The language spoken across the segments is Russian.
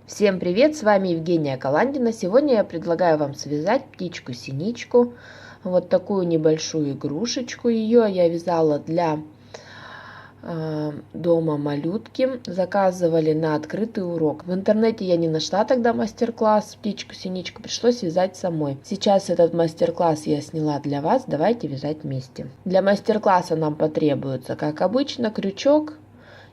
Всем привет, с вами Евгения Каландина. Сегодня я предлагаю вам связать птичку-синичку, вот такую небольшую игрушечку. Ее я вязала для дома малютки, заказывали на открытый урок. В интернете я не нашла тогда мастер-класс птичку-синичку, пришлось вязать самой. Сейчас этот мастер-класс я сняла для вас, давайте вязать вместе. Для мастер-класса нам потребуется, как обычно, крючок,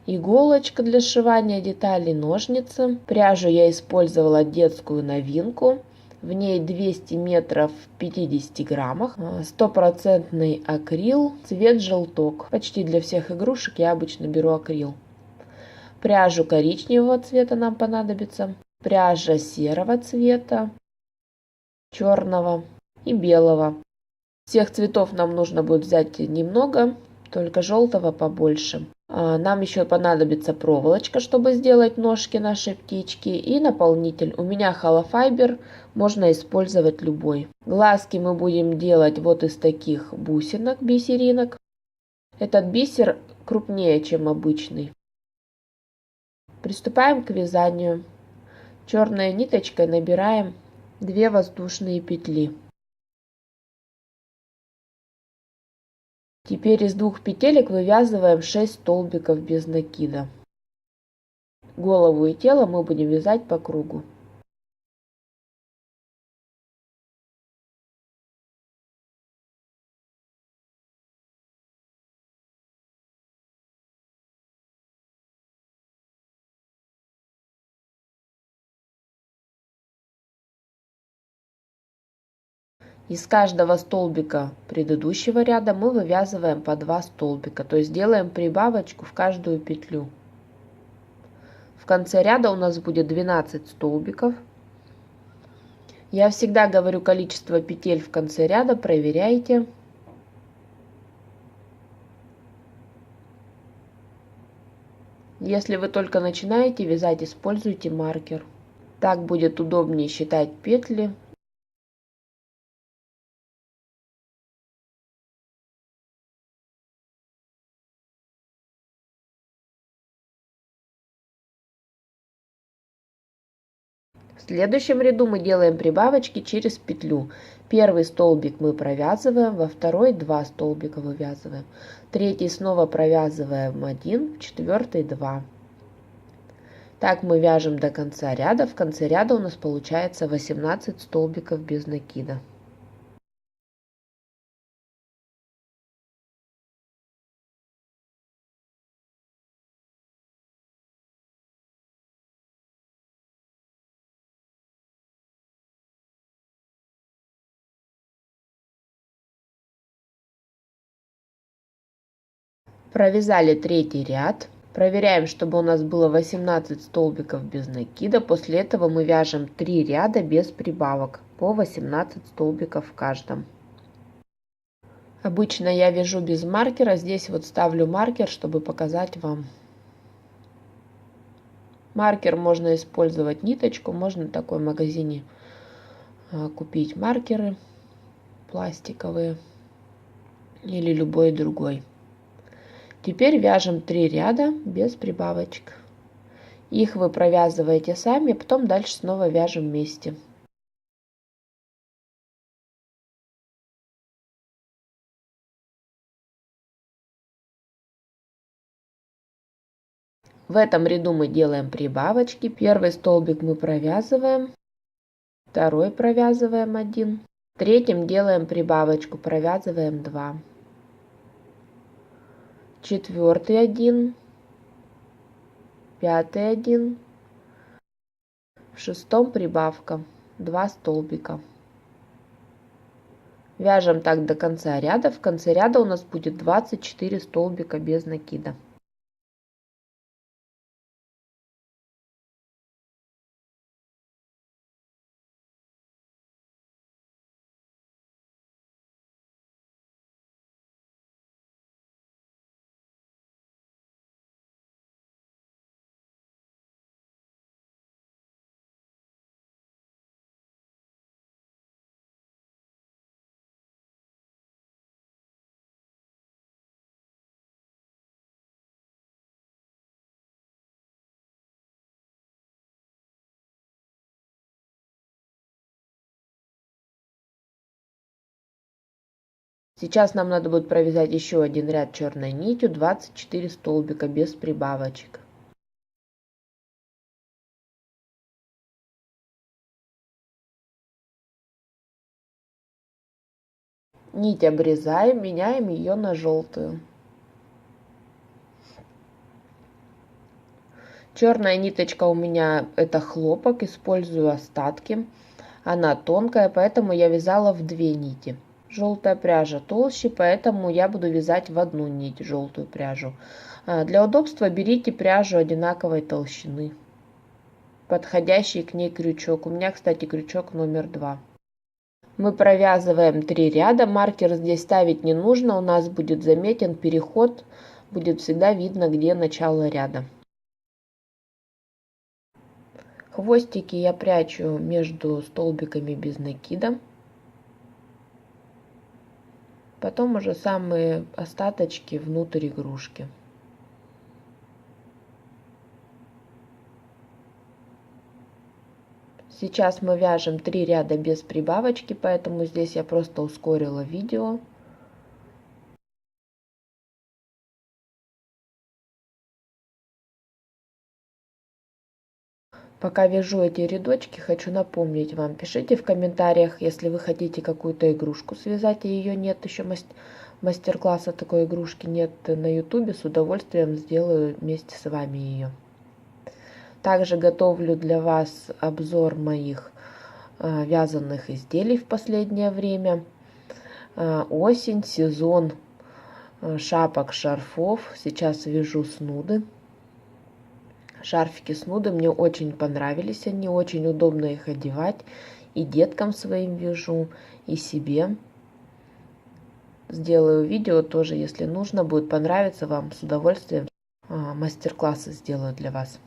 иголочка для сшивания деталей, ножницы. Пряжу я использовала детскую новинку. В ней 200 метров в 50 граммах. Стопроцентный акрил, цвет желток. Почти для всех игрушек я обычно беру акрил. Пряжу коричневого цвета нам понадобится. Пряжа серого цвета, черного и белого. Всех цветов нам нужно будет взять немного, только желтого побольше. Нам еще понадобится проволочка, чтобы сделать ножки нашей птички, и наполнитель. У меня холофайбер, можно использовать любой. Глазки мы будем делать вот из таких бусинок, бисеринок. Этот бисер крупнее, чем обычный. Приступаем к вязанию. Черной ниточкой набираем 2 воздушные петли. Теперь из 2 петелек вывязываем 6 столбиков без накида. Голову и тело мы будем вязать по кругу. Из каждого столбика предыдущего ряда мы вывязываем по 2 столбика, то есть делаем прибавочку в каждую петлю. В конце ряда у нас будет 12 столбиков. Я всегда говорю количество петель в конце ряда, проверяйте. Если вы только начинаете вязать, используйте маркер. Так будет удобнее считать петли. В следующем ряду мы делаем прибавочки через петлю. Первый столбик мы провязываем, во второй 2 столбика вывязываем, третий снова провязываем 1, в четвертый 2. Так мы вяжем до конца ряда. В конце ряда у нас получается 18 столбиков без накида. Провязали третий ряд. Проверяем, чтобы у нас было 18 столбиков без накида. После этого мы вяжем 3 ряда без прибавок, по 18 столбиков в каждом. Обычно я вяжу без маркера, здесь вот ставлю маркер, чтобы показать вам. Маркер можно использовать ниточку, можно такой в магазине купить маркеры пластиковые или любой другой. Теперь вяжем 3 ряда без прибавочек. Их вы провязываете сами, а потом дальше снова вяжем вместе. В этом ряду мы делаем прибавочки. Первый столбик мы провязываем, второй провязываем 1, в третьем делаем прибавочку, провязываем 2, четвертый 1, пятый 1, в шестом прибавка, 2 столбика. Вяжем так до конца ряда. В конце ряда у нас будет 24 столбика без накида. Сейчас нам надо будет провязать еще один ряд черной нитью, 24 столбика без прибавочек. Нить обрезаем, меняем ее на желтую. Черная ниточка у меня это хлопок, использую остатки. Она тонкая, поэтому я вязала в 2 нити. Желтая пряжа толще, поэтому я буду вязать в одну нить желтую пряжу. Для удобства берите пряжу одинаковой толщины, подходящий к ней крючок. У меня, кстати, крючок номер 2. Мы провязываем 3 ряда. Маркер здесь ставить не нужно, у нас будет заметен переход, будет всегда видно, где начало ряда. Хвостики я прячу между столбиками без накида. Потом уже самые остаточки внутрь игрушки. Сейчас мы вяжем 3 ряда без прибавочки, поэтому здесь я просто ускорила видео. Пока вяжу эти рядочки, хочу напомнить вам, пишите в комментариях, если вы хотите какую-то игрушку связать, и ее нет еще, мастер-класса такой игрушки нет на ютубе, с удовольствием сделаю вместе с вами ее. Также готовлю для вас обзор моих вязаных изделий в последнее время. Осень, сезон шапок, шарфов. Сейчас вяжу снуды. Шарфики снуды мне очень понравились, они очень удобно их одевать. И деткам своим вяжу, и себе. Сделаю видео тоже, если нужно будет, понравится вам, с удовольствием мастер-классы сделаю для вас.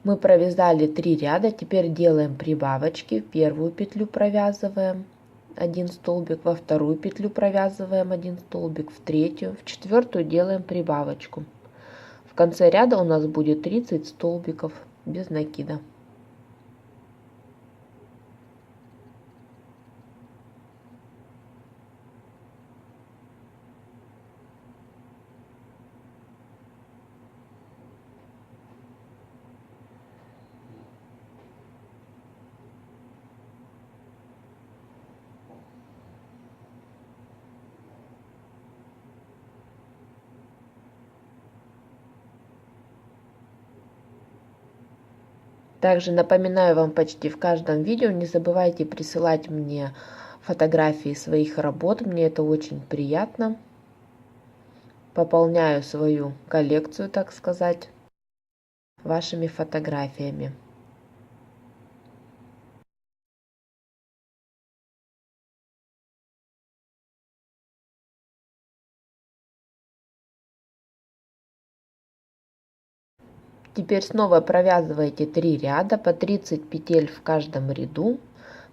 Мы провязали 3 ряда, теперь делаем прибавочки. В первую петлю провязываем 1 столбик, во вторую петлю провязываем 1 столбик, в третью, в четвертую делаем прибавочку. В конце ряда у нас будет 30 столбиков без накида. Также напоминаю вам почти в каждом видео, не забывайте присылать мне фотографии своих работ, мне это очень приятно. Пополняю свою коллекцию, так сказать, вашими фотографиями. Теперь снова провязываете 3 ряда по 30 петель в каждом ряду.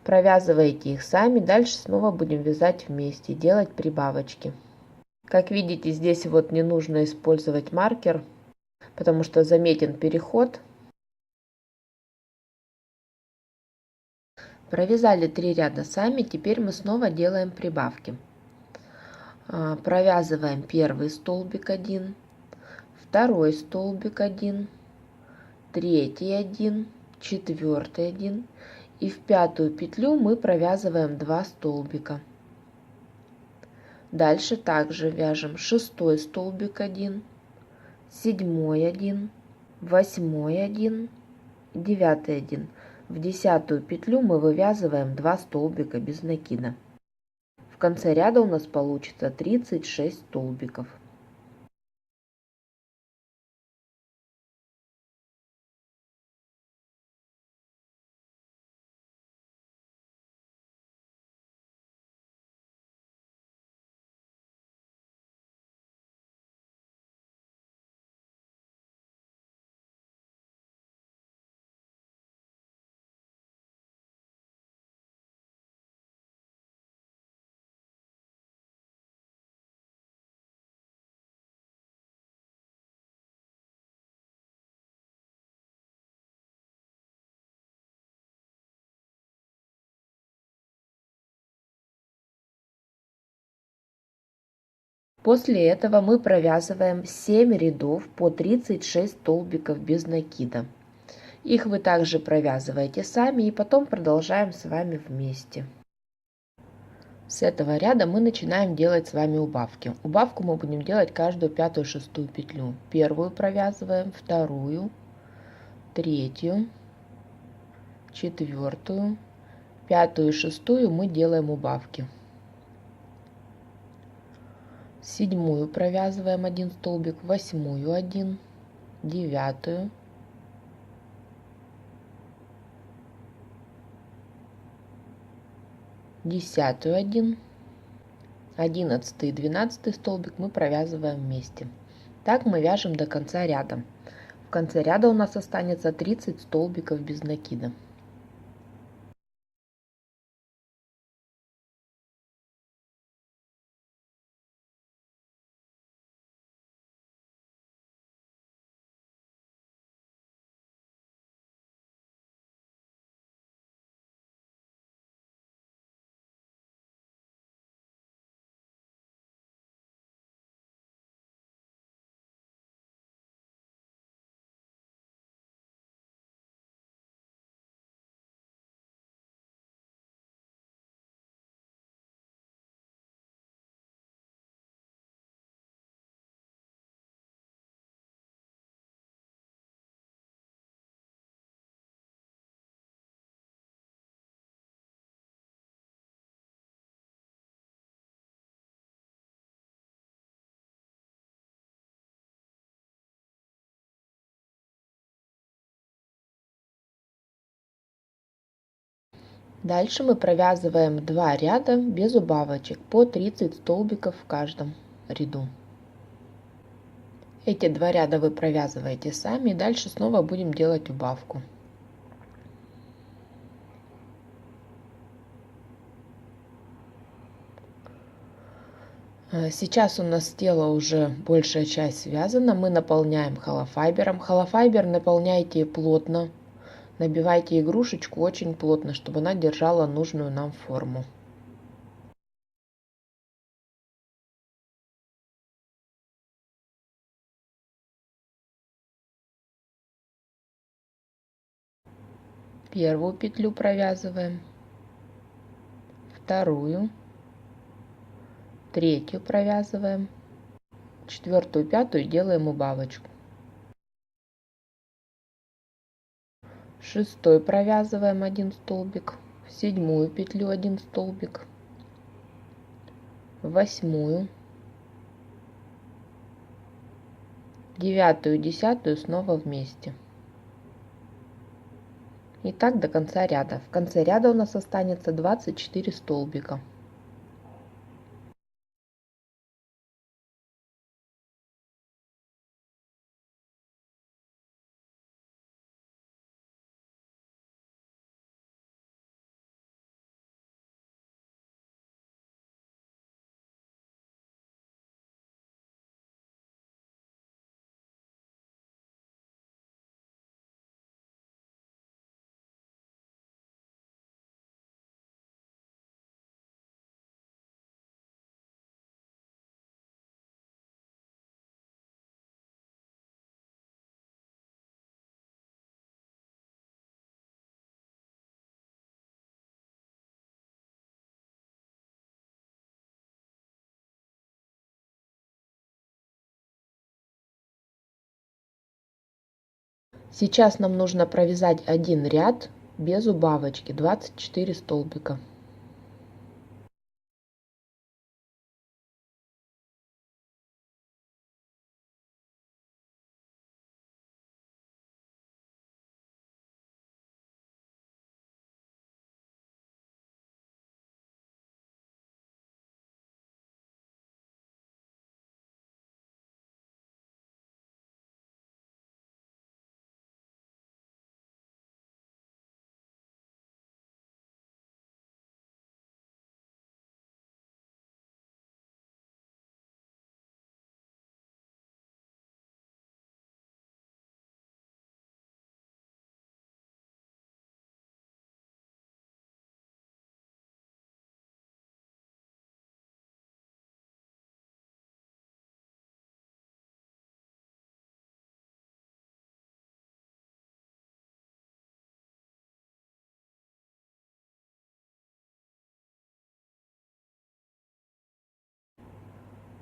Провязываете их сами, дальше снова будем вязать вместе, делать прибавочки. Как видите, здесь вот не нужно использовать маркер, потому что заметен переход. Провязали 3 ряда сами, теперь мы снова делаем прибавки. Провязываем первый столбик 1, второй столбик 1, третий 1, четвертый 1, и в пятую петлю мы провязываем 2 столбика. Дальше также вяжем шестой столбик 1, седьмой 1, восьмой 1, девятый 1. В 10-ю петлю мы вывязываем 2 столбика без накида. В конце ряда у нас получится 36 столбиков. После этого мы провязываем 7 рядов по 36 столбиков без накида. Их вы также провязываете сами и потом продолжаем с вами вместе. С этого ряда мы начинаем делать с вами убавки. Убавку мы будем делать каждую пятую, шестую петлю. Первую провязываем, вторую, третью, четвертую, пятую и шестую мы делаем убавки. Седьмую провязываем 1 столбик, восьмую 1, девятую, десятую 1, 11 и 12 столбик мы провязываем вместе. Так мы вяжем до конца ряда. В конце ряда у нас останется 30 столбиков без накида. Дальше мы провязываем 2 ряда без убавочек по 30 столбиков в каждом ряду. Эти 2 ряда вы провязываете сами, и дальше снова будем делать убавку. Сейчас у нас тело уже большая часть связана, мы наполняем холофайбером. Холофайбер наполняйте плотно, набивайте игрушечку очень плотно, чтобы она держала нужную нам форму. Первую петлю провязываем, вторую, третью провязываем, четвертую, пятую делаем убавочку. Шестой провязываем 1 столбик, в седьмую петлю 1 столбик, в восьмую, девятую, десятую снова вместе. И так до конца ряда. В конце ряда у нас останется 24 столбика. Сейчас нам нужно провязать один ряд без убавочки, 24 столбика.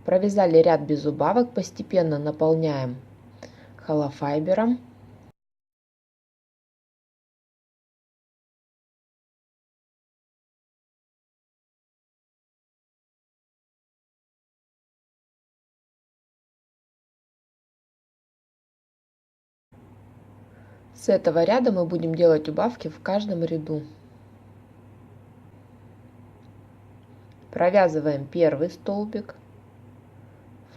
Провязали ряд без убавок, постепенно наполняем холофайбером. С этого ряда мы будем делать убавки в каждом ряду. Провязываем первый столбик,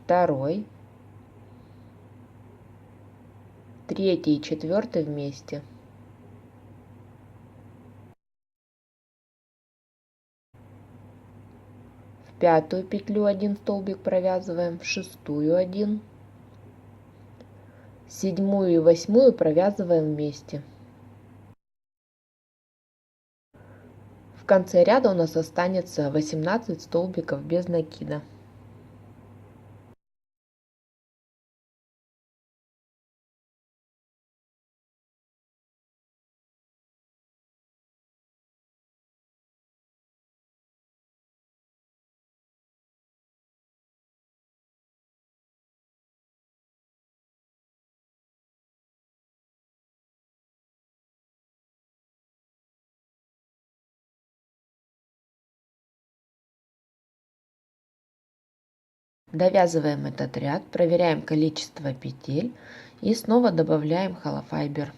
второй, третий и четвертый вместе. В пятую петлю один столбик провязываем, в шестую один, седьмую и восьмую провязываем вместе. В конце ряда у нас останется 18 столбиков без накида. Довязываем этот ряд, проверяем количество петель и снова добавляем холофайбер.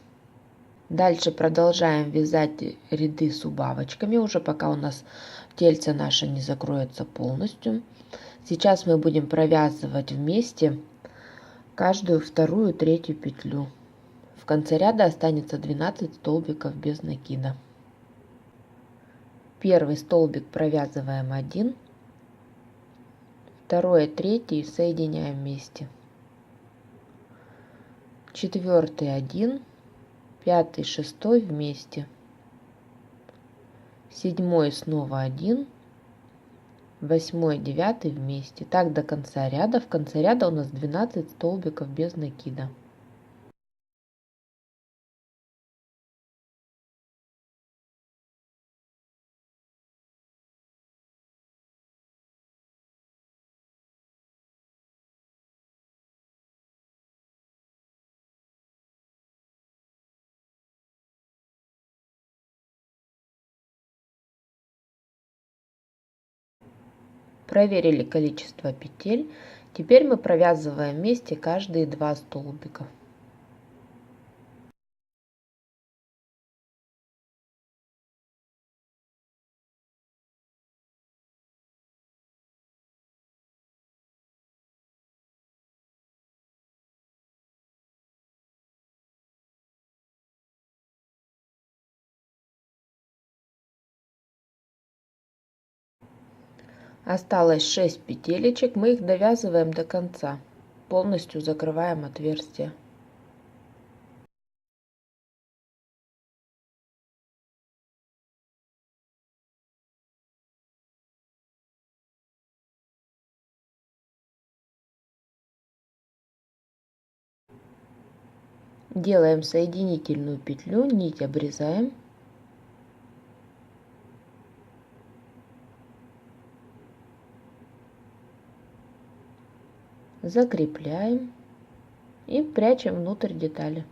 Дальше продолжаем вязать ряды с убавочками, уже пока у нас тельце наше не закроется полностью. Сейчас мы будем провязывать вместе каждую вторую, третью петлю. В конце ряда останется 12 столбиков без накида. Первый столбик провязываем один, второй, третий соединяем вместе. Четвертый один, пятый, шестой вместе. Седьмой снова один, восьмой, девятый вместе. Так до конца ряда. В конце ряда у нас 12 столбиков без накида. Проверили количество петель. Теперь мы провязываем вместе каждые 2 столбика. Осталось 6 петелечек, мы их довязываем до конца, полностью закрываем отверстие. Делаем соединительную петлю, нить обрезаем. Закрепляем и прячем внутрь детали.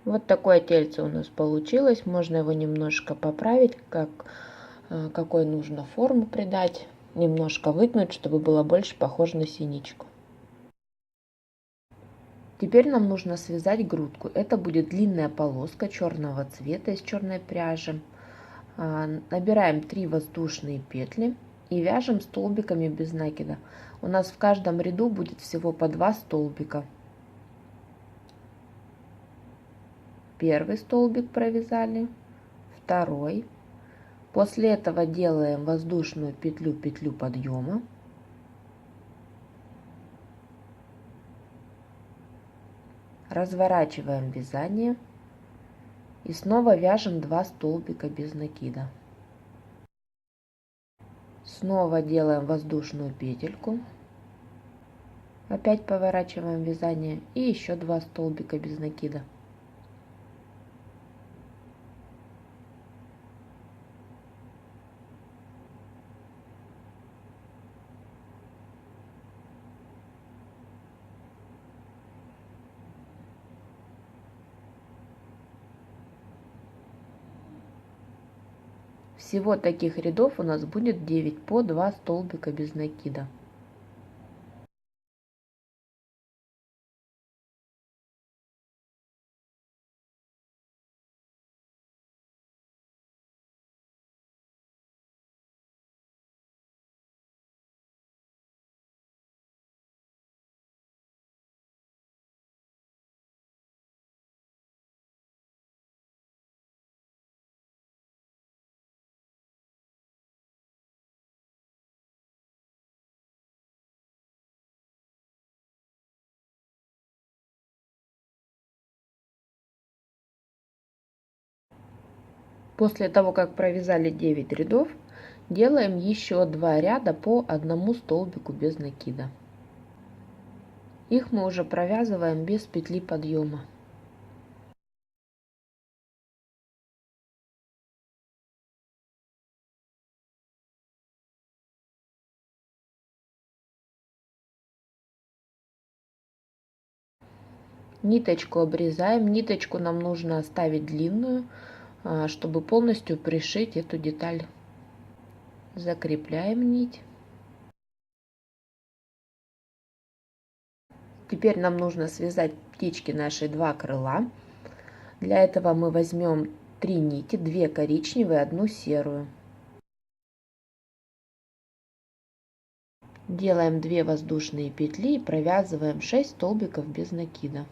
Вот такое тельце у нас получилось. Можно его немножко поправить, какой нужно форму придать. Немножко выгнуть, чтобы было больше похоже на синичку. Теперь нам нужно связать грудку. Это будет длинная полоска черного цвета из черной пряжи. Набираем 3 воздушные петли и вяжем столбиками без накида. У нас в каждом ряду будет всего по 2 столбика. Первый столбик провязали, второй. После этого делаем воздушную петлю, петлю подъема. Разворачиваем вязание и снова вяжем 2 столбика без накида. Снова делаем воздушную петельку. Опять поворачиваем вязание и еще 2 столбика без накида. Всего таких рядов у нас будет 9 по 2 столбика без накида. После того, как провязали 9 рядов, делаем еще 2 ряда по одному столбику без накида. Их мы уже провязываем без петли подъема. Ниточку обрезаем. Ниточку нам нужно оставить длинную, чтобы полностью пришить эту деталь. Закрепляем нить. Теперь нам нужно связать птички наши 2 крыла. Для этого мы возьмем 3 нити, 2 коричневые, 1 серую. Делаем 2 воздушные петли и провязываем 6 столбиков без накида.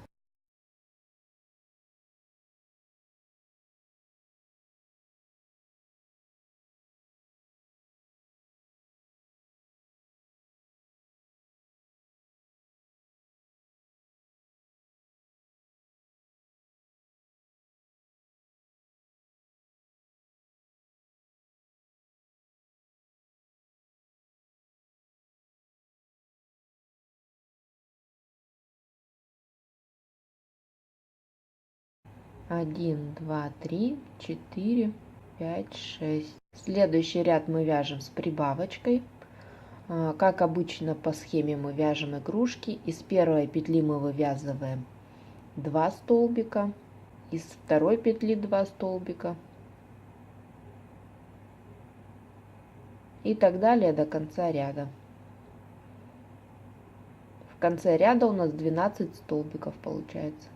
Один, два, три, 4, 5, 6. Следующий ряд мы вяжем с прибавочкой. Как обычно по схеме мы вяжем игрушки. Из первой петли мы вывязываем 2 столбика, из второй петли 2 столбика и так далее до конца ряда. В конце ряда у нас 12 столбиков получается.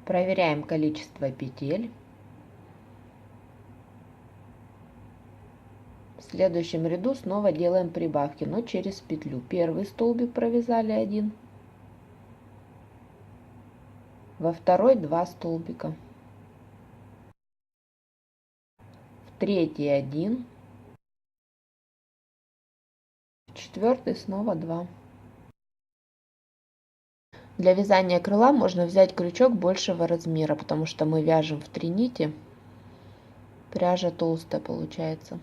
Проверяем количество петель. В следующем ряду снова делаем прибавки, но через петлю. Первый столбик провязали 1, во второй 2 столбика, в третий 1, в четвертый снова 2. Для вязания крыла можно взять крючок большего размера, потому что мы вяжем в 3 нити. Пряжа толстая получается.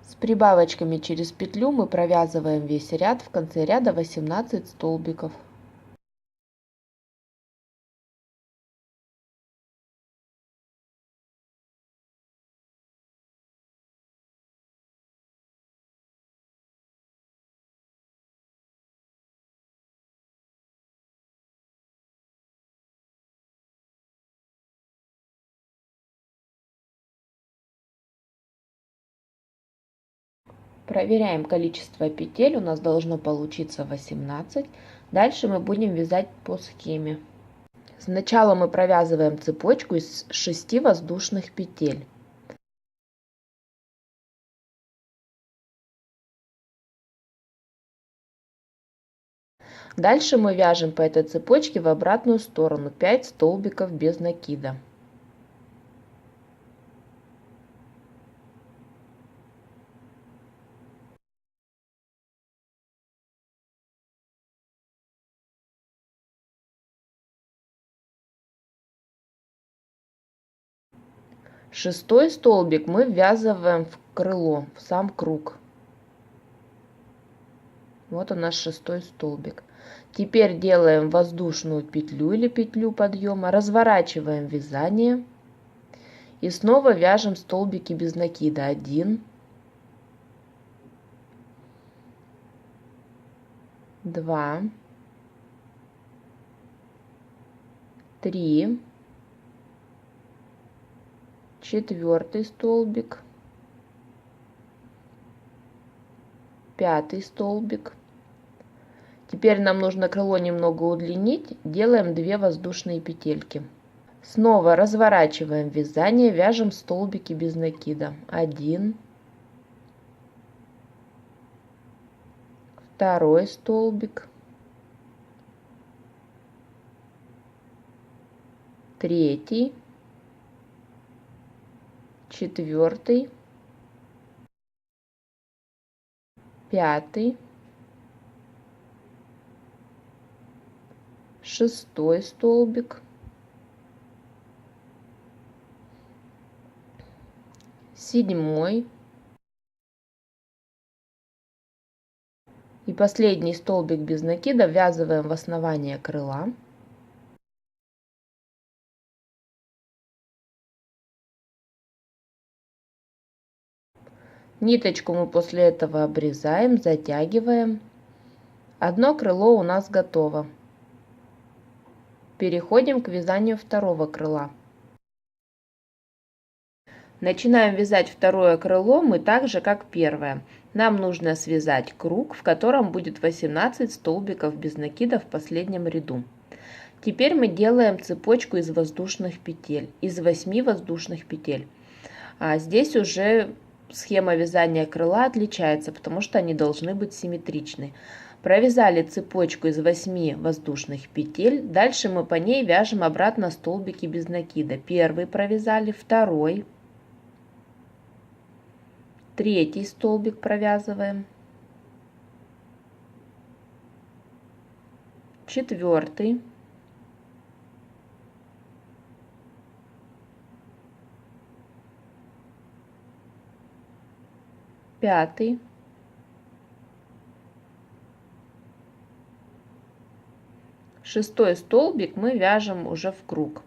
С прибавочками через петлю мы провязываем весь ряд, в конце ряда 18 столбиков. Проверяем количество петель, у нас должно получиться 18. Дальше мы будем вязать по схеме. Сначала мы провязываем цепочку из 6 воздушных петель. Дальше мы вяжем по этой цепочке в обратную сторону 5 столбиков без накида. Шестой столбик мы ввязываем в крыло, в сам круг. Вот у нас шестой столбик. Теперь делаем воздушную петлю или петлю подъема, разворачиваем вязание и снова вяжем столбики без накида. 1, 2, 3, четвертый столбик, пятый столбик. Теперь нам нужно крыло немного удлинить, делаем 2 воздушные петельки. Снова разворачиваем вязание, вяжем столбики без накида. 1, второй столбик, третий, четвертый, пятый, шестой столбик, седьмой и последний столбик без накида ввязываем в основание крыла. Ниточку мы после этого обрезаем, затягиваем. Одно крыло у нас готово. Переходим к вязанию второго крыла. Начинаем вязать второе крыло мы так же, как первое. Нам нужно связать круг, в котором будет 18 столбиков без накида в последнем ряду. Теперь мы делаем цепочку из воздушных петель, из 8 воздушных петель. Здесь уже схема вязания крыла отличается, потому что они должны быть симметричны. Провязали цепочку из 8 воздушных петель. Дальше мы по ней вяжем обратно столбики без накида. Первый провязали, второй, третий столбик провязываем, четвертый, пятый, шестой столбик мы вяжем уже в круг.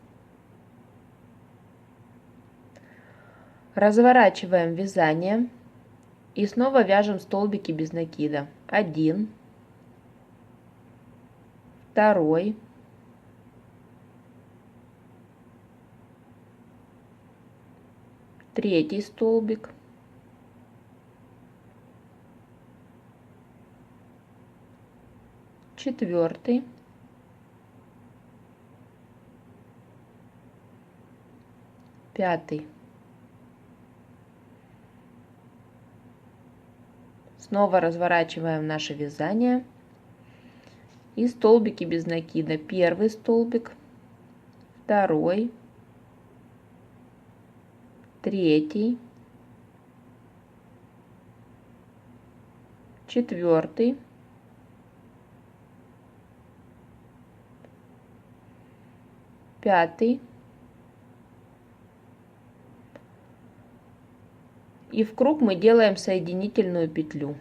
Разворачиваем вязание и снова вяжем столбики без накида. 1, второй, третий столбик, четвертый, пятый. Снова разворачиваем наше вязание и столбики без накида. Первый столбик, второй, третий, четвертый, 5 и в круг мы делаем соединительную петлю.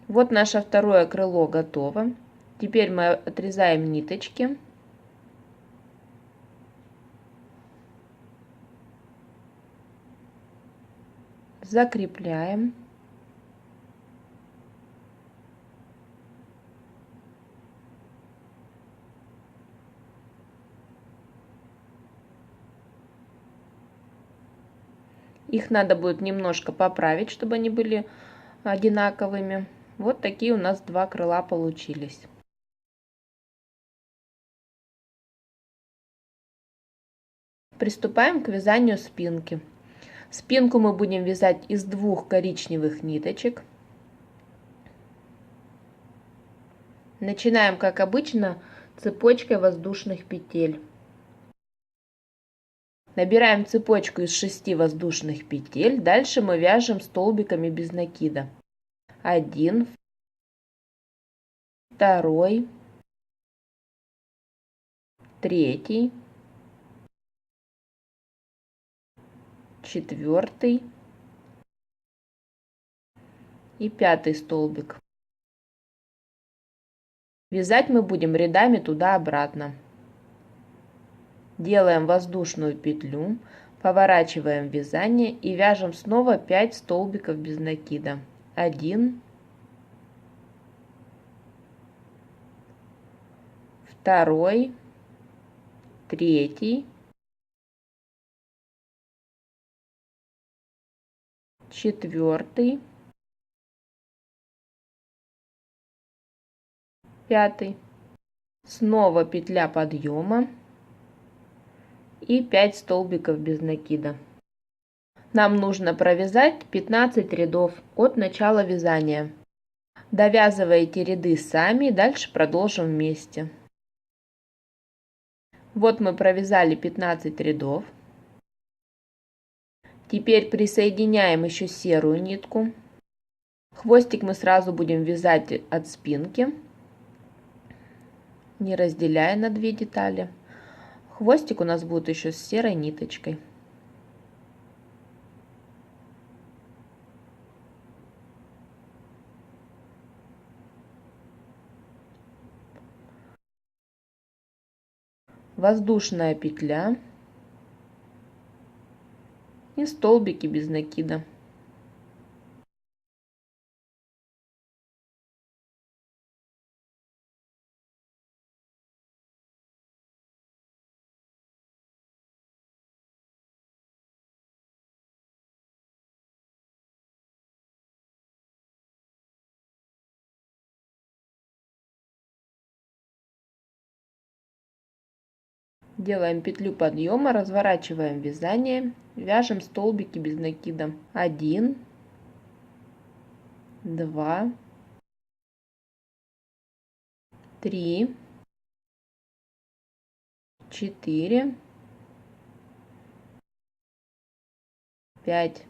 Вот наше второе крыло готово. Теперь мы отрезаем ниточки. Закрепляем. Их надо будет немножко поправить, чтобы они были одинаковыми. Вот такие у нас два крыла получились. Приступаем к вязанию спинки. Спинку мы будем вязать из двух коричневых ниточек. Начинаем, как обычно, цепочкой воздушных петель. Набираем цепочку из 6 воздушных петель. Дальше мы вяжем столбиками без накида. 1, 2, 3, 4 и 5 столбик. Вязать мы будем рядами туда-обратно. Делаем воздушную петлю, поворачиваем вязание и вяжем снова 5 столбиков без накида. 1, 2, 3, 4, 5. Снова петля подъема и 5 столбиков без накида. Нам нужно провязать 15 рядов от начала вязания. Довязываете ряды сами, дальше продолжим вместе. Вот мы провязали 15 рядов. Теперь присоединяем еще серую нитку. Хвостик мы сразу будем вязать от спинки, не разделяя на две детали. Хвостик у нас будет еще с серой ниточкой. Воздушная петля и столбики без накида. Делаем петлю подъема, разворачиваем вязание, вяжем столбики без накида. 1, 2, 3, 4, 5.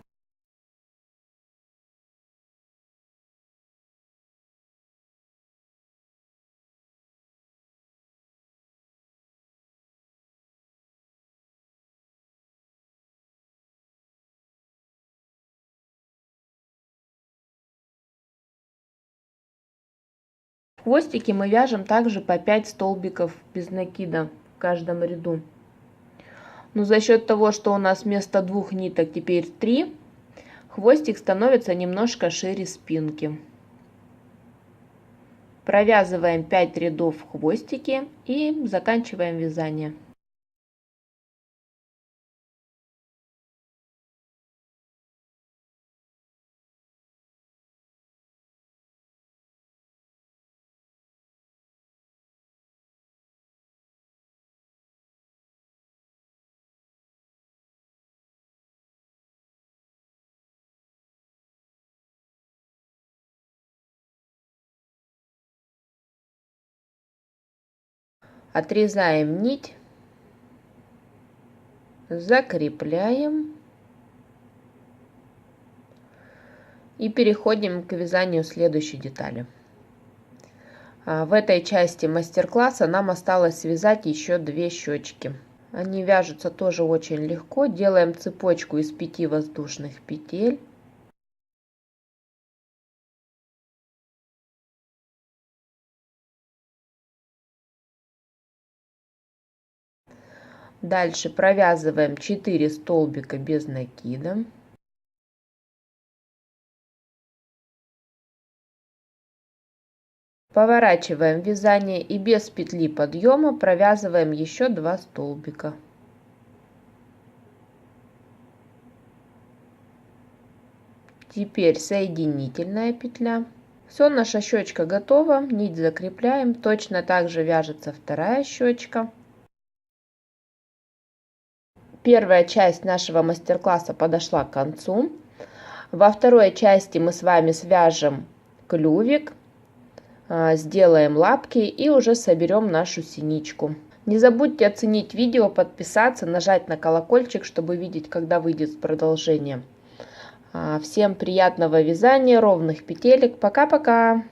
Хвостики мы вяжем также по 5 столбиков без накида в каждом ряду. Но за счет того, что у нас вместо 2 ниток теперь 3, хвостик становится немножко шире спинки. Провязываем 5 рядов в хвостике и заканчиваем вязание. Отрезаем нить, закрепляем и переходим к вязанию следующей детали. В этой части мастер-класса нам осталось связать еще 2 щечки. Они вяжутся тоже очень легко. Делаем цепочку из 5 воздушных петель. Дальше провязываем 4 столбика без накида. Поворачиваем вязание и без петли подъема провязываем еще 2 столбика. Теперь соединительная петля. Все, наша щечка готова. Нить закрепляем. Точно так же вяжется вторая щечка. Первая часть нашего мастер-класса подошла к концу. Во второй части мы с вами свяжем клювик, сделаем лапки и уже соберем нашу синичку. Не забудьте оценить видео, подписаться, нажать на колокольчик, чтобы видеть, когда выйдет продолжение. Всем приятного вязания, ровных петелек. Пока-пока!